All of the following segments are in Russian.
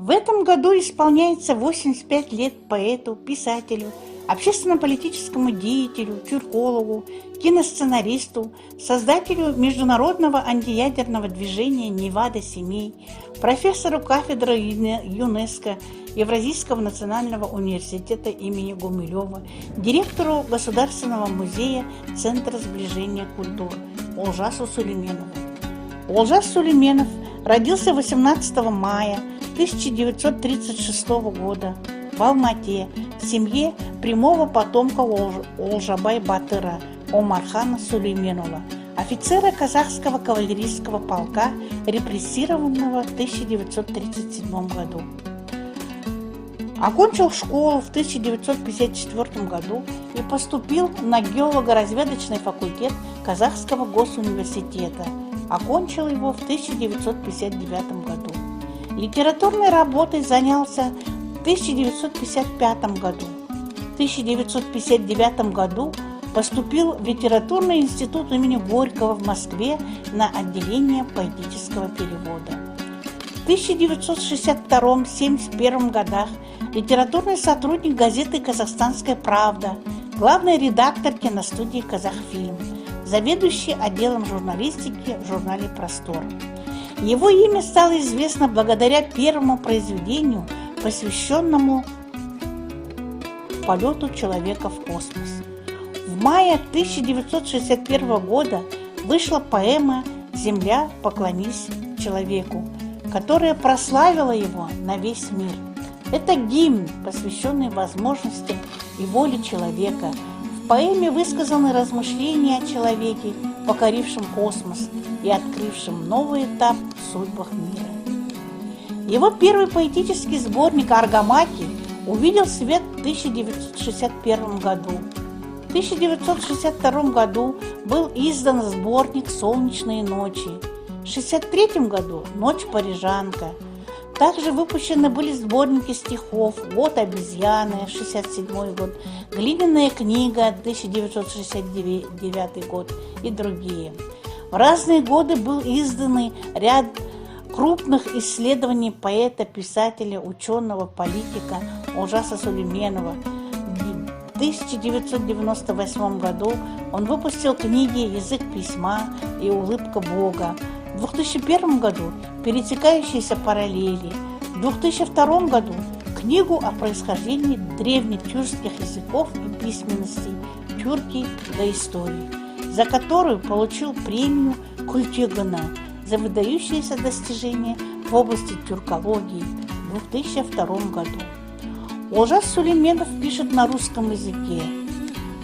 В этом году исполняется 85 лет поэту, писателю, общественно-политическому деятелю, тюркологу, киносценаристу, создателю международного антиядерного движения «Невада-Семей», профессору кафедры ЮНЕСКО Евразийского национального университета имени Гумилева, директору Государственного музея Центра сближения культур Олжасу Сулейменову. Олжас Сулейменов родился 18 мая 1936 года в Алмате в семье прямого потомка Олжабай-Батыра Омархана Сулейменова, офицера казахского кавалерийского полка, репрессированного в 1937 году. Окончил школу в 1954 году и поступил на геолого-разведочный факультет Казахского госуниверситета. Окончил его в 1959 году. Литературной работой занялся в 1955 году. В 1959 году поступил в Литературный институт имени Горького в Москве на отделение поэтического перевода. В 1962-1971 годах литературный сотрудник газеты «Казахстанская правда», главный редактор киностудии «Казахфильм», заведующий отделом журналистики в журнале «Простор». Его имя стало известно благодаря первому произведению, посвященному полету человека в космос. В мае 1961 года вышла поэма «Земля, поклонись человеку», которая прославила его на весь мир. Это гимн, посвященный возможностям и воле человека. В поэме высказаны размышления о человеке, покорившем космос и открывшем новый этап в судьбах мира. Его первый поэтический сборник «Аргамаки» увидел свет в 1961 году. В 1962 году был издан сборник «Солнечные ночи». В 1963 году «Ночь парижанка». Также выпущены были сборники стихов «Год обезьяны» 1967 год, «Глиняная книга» 1969 год и другие. В разные годы был издан ряд крупных исследований поэта, писателя, ученого, политика Олжаса Сулейменова. В 1998 году он выпустил книги «Язык письма» и «Улыбка Бога». В 2001 году «Пересекающиеся параллели», в 2002 году книгу о происхождении древнетюркских языков и письменностей «Тюрки до истории», за которую получил премию Культюгана за выдающиеся достижения в области тюркологии в 2002 году. Олжас Сулейменов пишет на русском языке.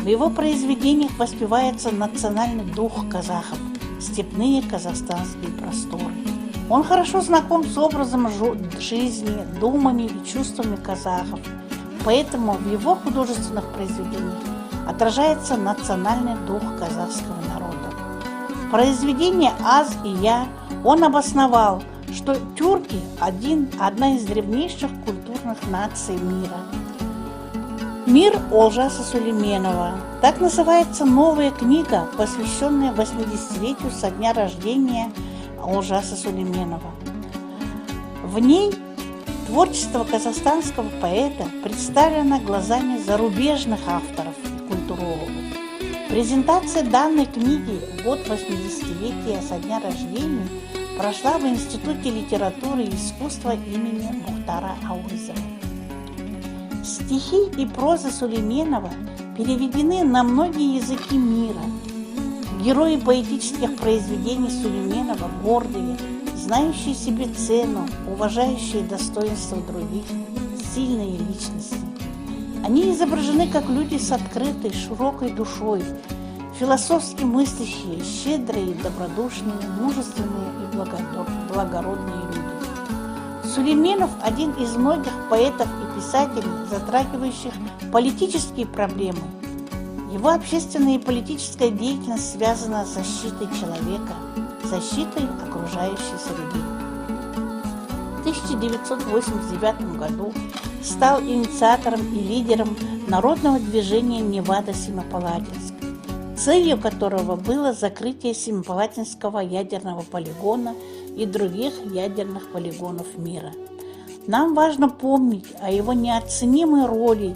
В его произведениях воспевается национальный дух казахов, степные казахстанские просторы. Он хорошо знаком с образом жизни, думами и чувствами казахов, поэтому в его художественных произведениях отражается национальный дух казахского народа. В произведении «Аз и я» он обосновал, что тюрки – одна из древнейших культурных наций мира. «Мир» Олжаса Сулейменова. Так называется новая книга, посвященная 80-летию со дня рождения Олжаса Сулейменова. В ней творчество казахстанского поэта представлено глазами зарубежных авторов и культурологов. Презентация данной книги в год 80-летия со дня рождения прошла в Институте литературы и искусства имени Мухтара Ауызова. Стихи и проза Сулейменова переведены на многие языки мира. Герои поэтических произведений Сулейменова гордые, знающие себе цену, уважающие достоинства других, сильные личности. Они изображены как люди с открытой, широкой душой, философски мыслящие, щедрые, добродушные, мужественные и благородные люди. Сулейменов – один из многих поэтов и писателей, затрагивающих политические проблемы. Его общественная и политическая деятельность связана с защитой человека, защитой окружающей среды. В 1989 году стал инициатором и лидером народного движения «Невада-Семипалатинск», целью которого было закрытие Семипалатинского ядерного полигона и других ядерных полигонов мира. Нам важно помнить о его неоценимой роли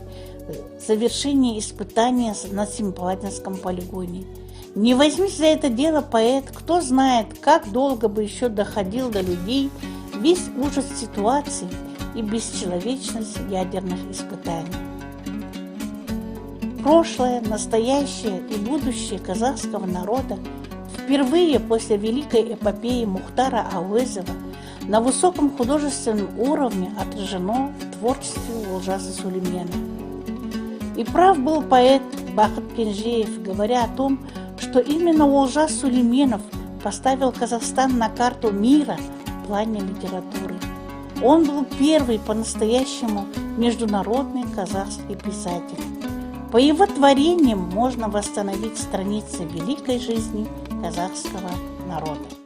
в завершении испытания на Семипалатинском полигоне. Не возьмись за это дело поэт, кто знает, как долго бы еще доходил до людей весь ужас ситуации и бесчеловечность ядерных испытаний. Прошлое, настоящее и будущее казахского народа впервые после великой эпопеи Мухтара Ауэзова на высоком художественном уровне отражено в творчестве Олжаса Сүлейменова. И прав был поэт Бахыт Кенжеев, говоря о том, что именно Олжас Сүлейменов поставил Казахстан на карту мира в плане литературы. Он был первый по-настоящему международный казахский писатель. По его творениям можно восстановить страницы великой жизни казахского народа.